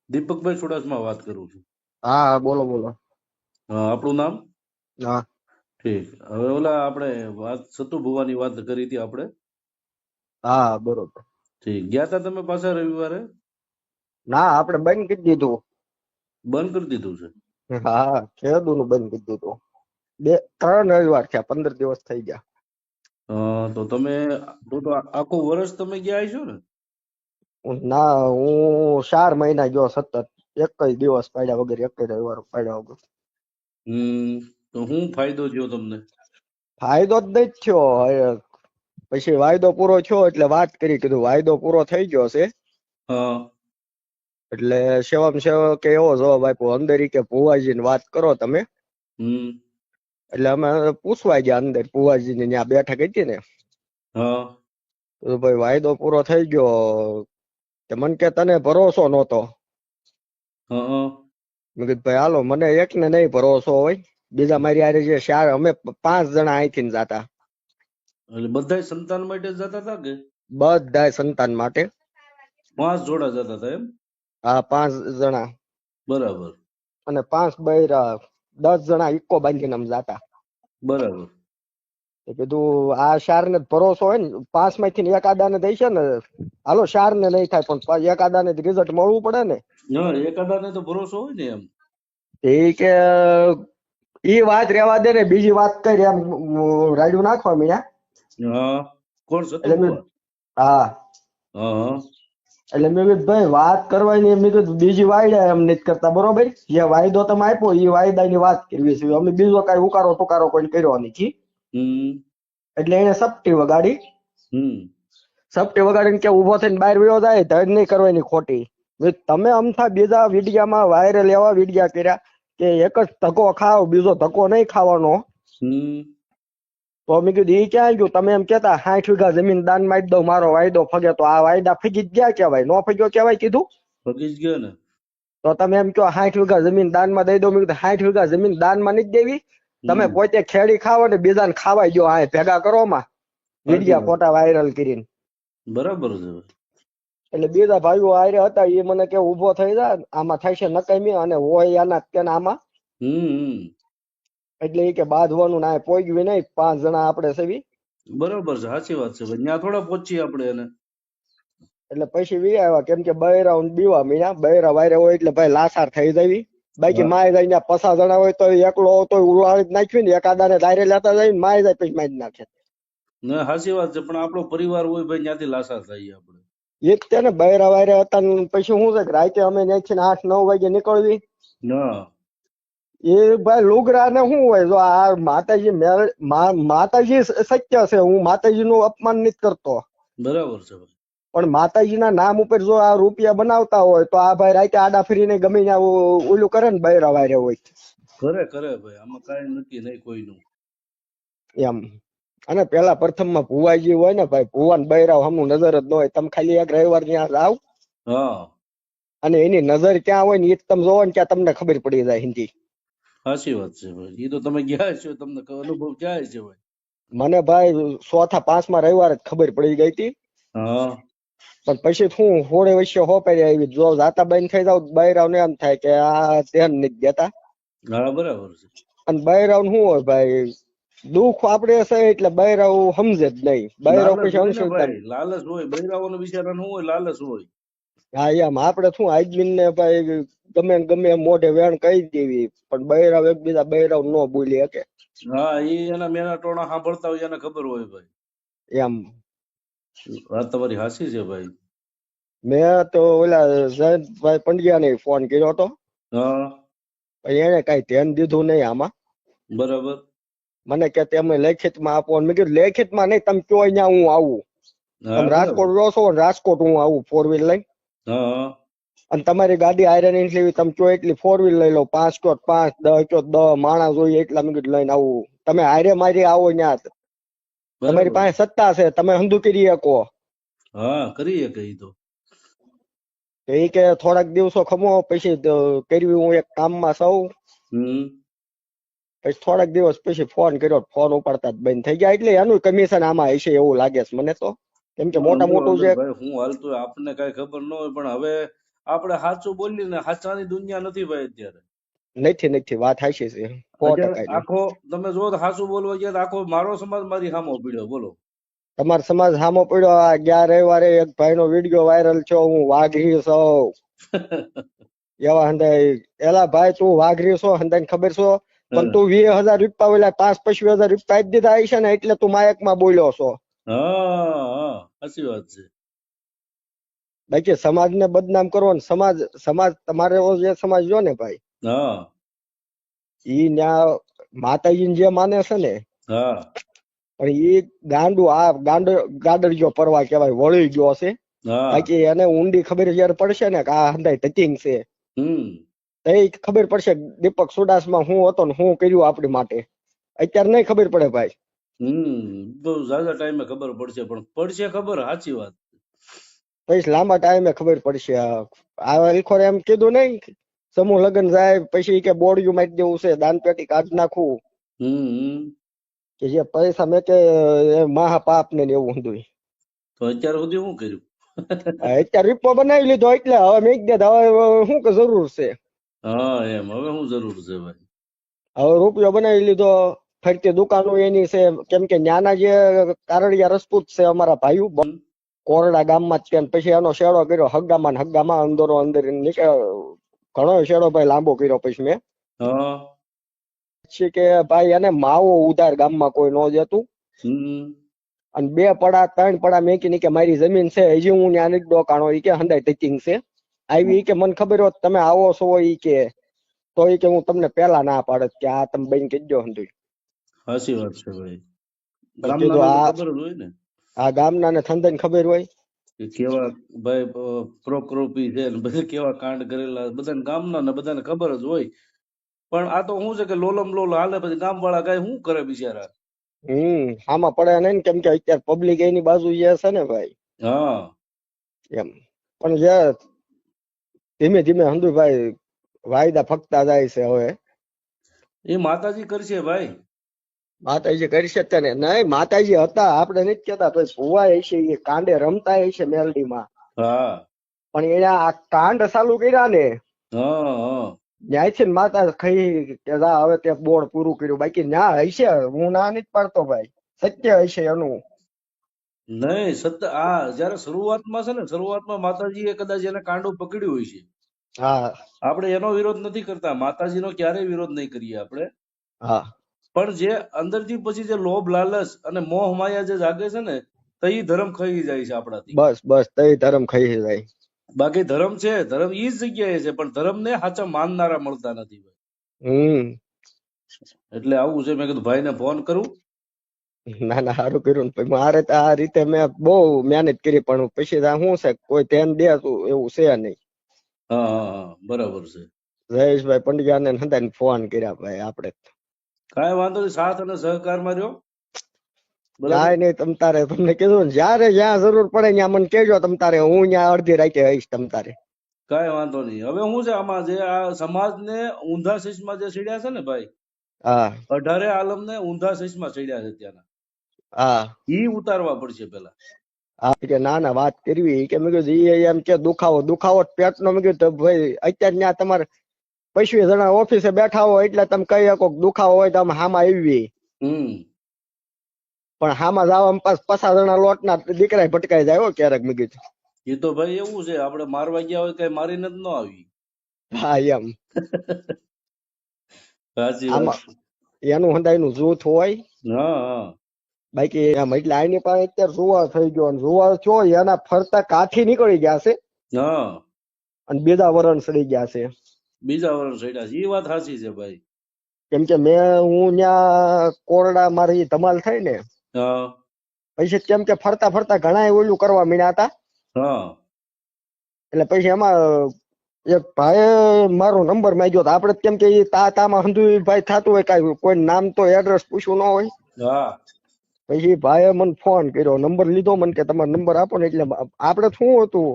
દીપકભાઈ ચુડાસમા વાત કરું છું. હા હા, બોલો બોલો. આપણું નામ? હા ઠીક. હવે ઓલા આપણે વાત સતુ ભુવાની વાત કરી હતી આપણે. હા બરોબર. ઠીક. ગયા તા તમે પાછા રવિવારે? ના, આપણે બંધ કરી દીધું. બંધ કરી દીધું છે? હા, ખેડૂનું બંધ કરી દીધું. 3 રવિવાર થયા, 15 દિવસ થઈ ગયા. તો તમે તો આખું વર્ષ તમે ગયા હશો ને? ના, હું 4 મહિના ગયો સતત. એક જ દિવસ પાડ્યા વગર, એક જ રવિવાર પાડ્યા વગર. તો શું ફાયદો થયો તમને? ફાયદો જ નહીં થયો. પછી વાયદો પૂરો થયો એટલે વાત કરી, કીધું વાયદો પૂરો થઈ ગયો છે. હા. એટલે સેવકે એવો જવાબ આપ્યો અંદર કે ભુવાજીને વાત કરો તમે. એટલે અમે પૂછવા ગયા અંદર, ભુવાજીને ત્યાં બેઠક હતી ને. હા. તો ભાઈ વાયદો પૂરો થઈ ગયો. મને કે તને ભરોસો નહોતો. હા. મેં કીધું ભાઈ હાલો, મને એકને નહીં ભરોસો હોય, બીજા મારી હારે જે 4 અમે 5 જણા અહીંથી જતા. એટલે બધા સંતાન માટે જતા હતા કે? બધા સંતાન માટે. 5 જોડા જતા હતા એમ? હા, 5 જણા. બરાબર. અને 5 બૈરા, 10 જણા ઇકો બાંધીને અમે જાતા. બરાબર. કીધું આ 4 ને ભરોસો હોય ને, 5 માંથી એકાદાને દઈ છે ને, હાલો 4 ને નહીં થાય પણ એકાદાને રિઝલ્ટ મળવું પડે ને. એકાદાને તો ભરોસો હોય ને એમ. એ કે ઈ વાત રેવા દે ને, બીજી વાત કરી એમ રાડ્યું નાખવા મીયા. હા. કોણ સતુ એટલે ભુવા? હા. હા. એટલે મેં કીધું ભાઈ વાત કરવાની, મેં કીધું બીજી વાયદા એમ નથી કરતા, બરોબર? જે વાયદો તમે આપ્યો એ વાયદાની વાત કરવી છે, અમે બીજો કઈ ઉકારો ટુકારો કોઈ કર્યો નથી. એટલે એને સપટી વગાડી. સપટી વગાડીને કે ઉભો થઈને બહાર વયો જાય, ધડ નહીં કરવાની ખોટી. તમે અમથા બીજા વિડિયામાં વાયરલ એવા વિડિયા કર્યા કે એક જ ધક્કો ખાવ, બીજો ધક્કો નહીં ખાવાનો. તો મેં કીધું એ ક્યાં ગયું? તમે એમ કેતા 60 વીઘા જમીન દાન મારી દઉં, મારો વાયદો ફગે. તો આ વાયદા ફગી જ ગયા કેવાય? નો ફગ્યો કેવાય કીધું? ફગી જ ગયો ને. તો તમે એમ કહો 60 વીઘા જમીન દાનમાં દઈ દો. મેં કીધું 60 વીઘા જમીન દાનમાં નથી દેવી. તમે પોતે ખેડી ખાવો ને બીજાને ખાવાય દો. આ ભેગા કરો માં વિડિયા ખોટા વાયરલ કરીને. બરાબર છે. એટલે બીજા ભાઈઓ આરે હતા, એ મને કે ઉભો થઈ જાય, આમાં થાય છે નકામી અને હોય આના કે આમાં. એટલે એ કે બાંધવાનું ના પોગ્યું નહીં, 5 જણા આપણે સેવી. બરાબર છે, સાચી વાત છે. ત્યાં થોડા પહોંચીએ આપણે એને. એટલે પછી વી આવ્યા, કેમ કે બૈરા બીવા મીના, બૈરા વાયરે હોય એટલે ભાઈ લાસાર થઈ જવી. બાકી માય જાય ત્યાં 50 જણા હોય તો એકલો તો ઉલાળી જ નાખ્યું ને, એકાદાને દાયરે લેતા જાય ને માય જાય પછી મારી નાખે. ના, સાચી વાત છે, પણ આપણો પરિવાર હોય ભાઈ, ત્યાંથી લાસાર થઈએ આપણે. એ જ તે ને, બૈરા વાયરે હતા ને પછી શું છે કે રાતે અમે ત્યાંથી 8-9 વાગે નીકળવી. એ ભાઈ લુગડા ને શું હોય, જો આ માતાજી માતાજી સત્ય છે, હું માતાજી નું અપમાન નથી કરતો. બરાબર છે. પણ માતાજીના નામ ઉપર જો આ રૂપિયા બનાવતા હોય તો આ ભાઈ રાતે આડા ફરીને ગમે ત્યાં ઓલું કરે ને, બૈરા વાયરે હોય. કરે ભાઈ, આમાં કાંઈ નક્કી નહીં કોઈનું એમ. અને પેલા પ્રથમમાં ભુવાજી હોય ને ભાઈ, ભુવાન બૈરાવ હમું નજર જ ન હોય. તમે ખાલી એક રવિવાર ત્યાં જાવ અને એની નજર ક્યાં હોય ને એ તમે જોવો ને, ક્યાં તમને ખબર પડી જાય હિન્દી. સાચી વાત છે ભાઈ, એ તો તમે ગયા છો, તમને અનુભવ ક્યાં છે ભાઈ? મને ભાઈ 4-5માં રવિવાર જ ખબર પડી ગઈ હતી. પણ પછી શું હોળે વચ્ચે હોપારી આવી, જો જાતા બંધ થઈ જાવ બૈરાવ ને એમ થાય કે આ ધ્યાન નથી દેતા. બરાબર છે. અને બૈરાવ શું હોય ભાઈ, દુઃખ આપડે છે એટલે બૈરાવ સમજે જ નહીં. બૈરાવ પછી અંશુદાન લાલચ હોય, બૈરાઓનો બિચારાનો હોય, લાલચ હોય. હા એમ. આપડે શું આદમી ને ભાઈ ગમે મોઢે વેણ કહી દેવી, પણ બૈરાવ એકબીજા બૈરાવ ન બોલી શકે. હા, એ એના મેના ટોણા સાંભળતા હોય એને ખબર હોય ભાઈ. એમ વાત તમારી હાસી છે ભાઈ. મેં તો ઓલા જયંતભાઈ પંડ્યા ને ફોન કર્યો હતો, એને કઈ ધ્યાન દીધું નહીં આમાં. બરાબર. મને કે તમે લેખિતમાં આપો. મેં કીધું લેખિતમાં નહીં, તમે કયો અહીંયા હું આવું. તમે રાજકોટ રહો છો, રાજકોટ હું આવું 4 વ્હીલ લઈને. અને તમારી ગાડી આયરન લેવી, તમે કયો એટલી 4 વ્હીલ લઈ લો. 5 કયો 5, 10 કયો 10 માણસ જોઈએ એટલા. મેં કીધું લઈને આવું. તમે હારે મારી આવો ત્યાં, તમારી પાસે સત્તા છે, તમે હંધુ કરી શકો. કરી શકે. તો એ કે થોડાક દિવસો ખમો પછી કરવી, હું એક કામમાં સૌ. પછી થોડાક દિવસ પછી ફોન કર્યો, ફોન ઉપાડતા જ બંધ થઈ ગયા. એટલે એનું કમિશન આમાં હશે એવું લાગે છે મને તો, કેમ કે મોટા મોટું છે. હું હાલતું આપણને કઈ ખબર ન હોય, પણ હવે આપણે સાચું બોલીએ ને સાચાની દુનિયા નથી ભાઈ અત્યારે. નથી વાત હાચી છે 100% અત્યારે ની. આખો તમે જો તો સાચું બોલવા ગયા તો આખો મારો સમાજ મારી સામો પીડ્યો બોલો. તમારો સમાજ સામો પડ્યો. આ ગયા રવિવારે એક ભાઈનો વિડીયો વાયરલ થયો, હું વાઘરી છું એવા હંધાય. એલા ભાઈ તું વાઘરી છો હંધાઈને ખબર છો, પણ તું 20,000 રૂપિયા ઓલા 5-25,000 રૂપિયા આપી દીધા હશે ને એટલે તું માયકમાં બોલ્યો છો. હા સાચી વાત છે. બાકી સમાજને બદનામ કરવો ને સમાજ તમારે જે સમાજ જો ને ભાઈ, હા ઈ ન્યા માતાજીને જે માને છે ને, હા પણ ઈ ગાંડરિયો પરવા કહેવાય, વળી ગયો છે. હા બાકી એને ઊંડી ખબર જયારે પડશે ને કે આ હંધાય ધતિંગ છે, તો એ ખબર પડશે દીપક સુડાસમાં હું હતો ને હું કર્યું આપણી માટે. અત્યારે નહીં ખબર પડે ભાઈ. બહુ ઝાઝા ટાઈમે ખબર પડશે, પણ પડશે ખબર, સાચી વાત. પછી લાંબા ટાઈમે ખબર પડશે. આ વિખોરે એમ કીધું નહીં, સમૂહ લગ્ન જાય પછી કે બોડિયું મારી દેવું છે, દાન પેટી કાઢી નાખવું, કે જે પૈસા મેં કે મહા પાપ ને એવું હતું. તો અત્યાર સુધી શું કર્યું? અત્યારે રીપો બનાવી લીધો એટલે હવે મેં કીધું હવે શું કે જરૂર છે. હા એમ હવે શું જરૂર છે ભાઈ? હવે રૂપિયો બનાવી લીધો, ફરતી દુકાનો એની છે. કેમ કે ન્યાના જે કારડિયા રજપૂત છે અમારા ભાઈઓ, કોરડા ગામમાં જ છે. પછી એનો શેડો કર્યો હગામાં ને હગામાં અંદરો અંદર ઘણો શેડો ભાઈ લાંબો કર્યો. પછી મેં પછી કે ભાઈ એને માવો ઉધાર ગામમાં કોઈ ન જતું, અને 2 પડા 3 પડા મેકી કે મારી જમીન છે, હજી હું ત્યાં નથી ડોકાણો. ઈ કે હંધાય ટેચિંગ છે આવી, કે મને ખબર હોત તમે આવો છો ઈ કે તો ઈ કે હું તમને પેલા ના પાડત કે આ તમે બન કહી દો હંધુય. સાચી વાત છે ભાઈ. કીધું ગામના આ ખબર જ હોય ને, આ ગામના ને થંદન ખબર હોય કે કેવા ભાઈ પ્રકોપી છે ને બધા કેવા કાંડ કરેલા, બધાને ગામના ને બધાને ખબર જ હોય. પણ આ તો શું છે કે લોલમ લોલ હાલે, પછી ગામ વાળા કઈ શું કરે બિચારા. આમાં પડે નહીં, કેમ કે અત્યારે પબ્લિક એની બાજુ જે છે ને ભાઈ. હા એમ પણ જે ધીમે ધીમે હંધુભાઈ વાયદા ફકતા જાય છે. હવે એ માતાજી કરશે ભાઈ. માતાજી કરી શકતા ને નહીં, માતાજી હતા આપણે નથી કેતા, ભાઈ ભુવા હશે એ કાંડે રમતા હશે મેલડીમાં, હા પણ એને આ કાંડ ચાલુ કર્યા ને હા ન્યાય છે ને માતા ખાઈ કે હવે ત્યાં બોર્ડ પૂરું કર્યું. બાકી ન્યા હશે, હું ના નથી પાડતો ભાઈ, સત્ય હશે એનું. નહીં સત્ય, આ જયારે શરૂઆતમાં છે ને, શરૂઆતમાં માતાજીએ કદાચ એને કાંડો પકડ્યું હોય છે. હા આપણે એનો વિરોધ નથી કરતા, માતાજીનો ક્યારેય વિરોધ નહીં કરીએ આપણે, હા પણ જે અંદરથી પછી જે લોભ લાલચ અને મોહ માયા જે જાગે છે ને, તો એ ધર્મ ખાઈ જાય છે આપણાથી. બસ તઈ ધર્મ ખાઈ જાય. બાકી ધર્મ છે, ધર્મ ઈ જ જગ્યાએ છે, પણ ધર્મ ને સાચા માનનારા મળતા નથી ભાઈ. એટલે આવું છે. મેં કીધું ભાઈને ફોન કરું. ના ના સારું કર્યું ને. મારે તો આ રીતે મેં બહુ મહેનત કરી, પણ પછી શું છે કોઈ ધ્યાન દે એવું છે નહીં. હા હા હા બરાબર છે. જયેશભાઈ પંડ્યાને હંધાઈને ફોન કર્યા ભાઈ આપણે. કાંઈ વાંધો નહીં, સાથ અને સહકારમાં રહ્યો. કાંઈ નહીં, તમ તારે તમને કીધું ને, જયારે જ્યાં જરૂર પડે ત્યાં મને કહેજો. તમ તારે હું ત્યાં અડધી રાતે આવીશ તમ તારે. કાંઈ વાંધો નહીં. હવે શું છે આમાં, જે આ સમાજને ઊંધા શીશમાં જે ચડ્યા છે ને ભાઈ, હા 18 આલમને ઊંધા શીશમાં ચડ્યા છે ત્યાંના, હા ઈ ઉતારવા પડશે પેલા. હા કે ના ના વાત કરવી કે મેં કીધું ઈ એમ કે દુખાવો પેટનો. મેં કીધું ભાઈ અત્યારે ત્યાં તમારે 25 જણા ઓફિસે બેઠા હોય એટલે તમે કહી શકો દુખાવો હોય તો અમે હામાં આવી, પણ હામાં જવા 50 જણા લોટના દીકરા ભટકાઈ જાય હો ક્યારેક. મેં કીધું એ તો ભાઈ એવું છે, આપણે મારવા ગયા હોય કઈ મારીને જ ન આવી. હા એમ સાચી વાત. આમાં એનું હંધાઈનું જૂથ હોય. હા હા બાકી એમ એટલે આની પાસે અત્યારે જુવાર થઈ ગયો, અને જુવાર છો એના ફરતા કાઠી નીકળી ગયા છે, હા અને બીજા વરણ સડી ગયા છે. બીજા વર્ષ ચડ્યા છે, એ વાત સાચી છે ભાઈ. કેમ કે હું ત્યાં કોરડા મારી ધમાલ થઈ ને હા પછી, કેમ કે ફરતા ફરતા ઘણા ઓલું કરવા મીણ્યા હતા. હા એટલે પછી એમાં એક ભાઈ મારો નંબર માંગ્યો હતો. આપડે કેમ કે તામાં હંધુ ભાઈ થતું હોય, કઈ કોઈ નામ તો એડ્રેસ પૂછવું ન હોય. હા પછી ભાઈએ મને ફોન કર્યો, નંબર લીધો, મને કે તમારો નંબર આપો ને. એટલે આપડે શું હતું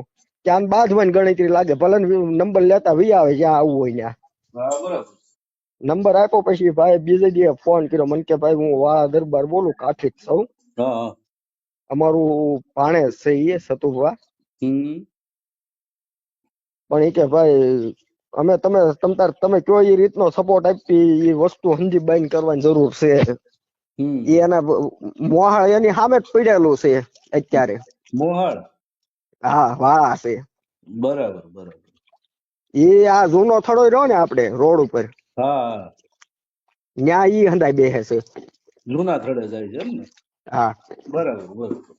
કે આમ બાજવાની ગણતરી લાગે, ભલે નંબર લેતા વી આવે જ્યાં આવવું હોય ત્યાં. હા બરાબર. નંબર આપ્યો. પછી ભાઈ બીજે દિવસે ફોન કર્યો મને કે ભાઈ હું વાળા દરબાર બોલું, કાઠી જ છું. હા અમારું ભાણેજ છે એ સતુભા. પણ એ કે ભાઈ અમે તમે કયો એ રીતનો સપોર્ટ આપી એ વસ્તુ સમજી બાઈન કરવાની જરૂર છે. એ એના મોહાળ એની સામે જ પડેલું છે અત્યારે. મોહાળ હા વાળા છે. બરાબર બરાબર. એ આ જૂનો થડો રહ્યો ને આપણે રોડ ઉપર, હા ન્યા ઈ હંધાઈ બેસે છે. જૂના થડે જાય છે એમ ને? હા બરાબર બરાબર.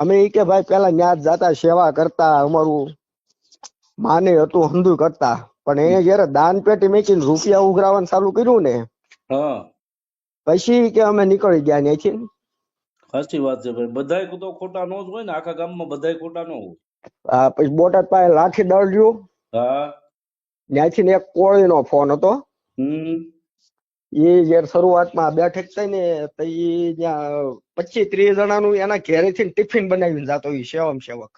અમે ઈ કે ભાઈ પેલા ન્યા જ જાતા, સેવા કરતા, અમારું માને હતું હંધું કરતા, પણ એ જયારે દાન પેટી મેકીને રૂપિયા ઉઘરાવાનું ચાલુ કર્યું ને હા પછી કે અમે નીકળી ગયા ત્યાંથી. સાચી વાત છે ભાઈ, બધાય તો ખોટા નો જ હોય ને, આખા ગામમાં બધાય ખોટા નો હોય. પછી બોટાદ પાસે લાઠી દળ રહ્યું, હા ત્યાંથી એક કોળીનો ફોન હતો. એ જયારે શરૂઆતમાં બેઠક થઈ ને તો ઈ ત્યાં 25-30 જણાનું એના ઘેરેથી ટિફિન બનાવીને જતો એ સેવક.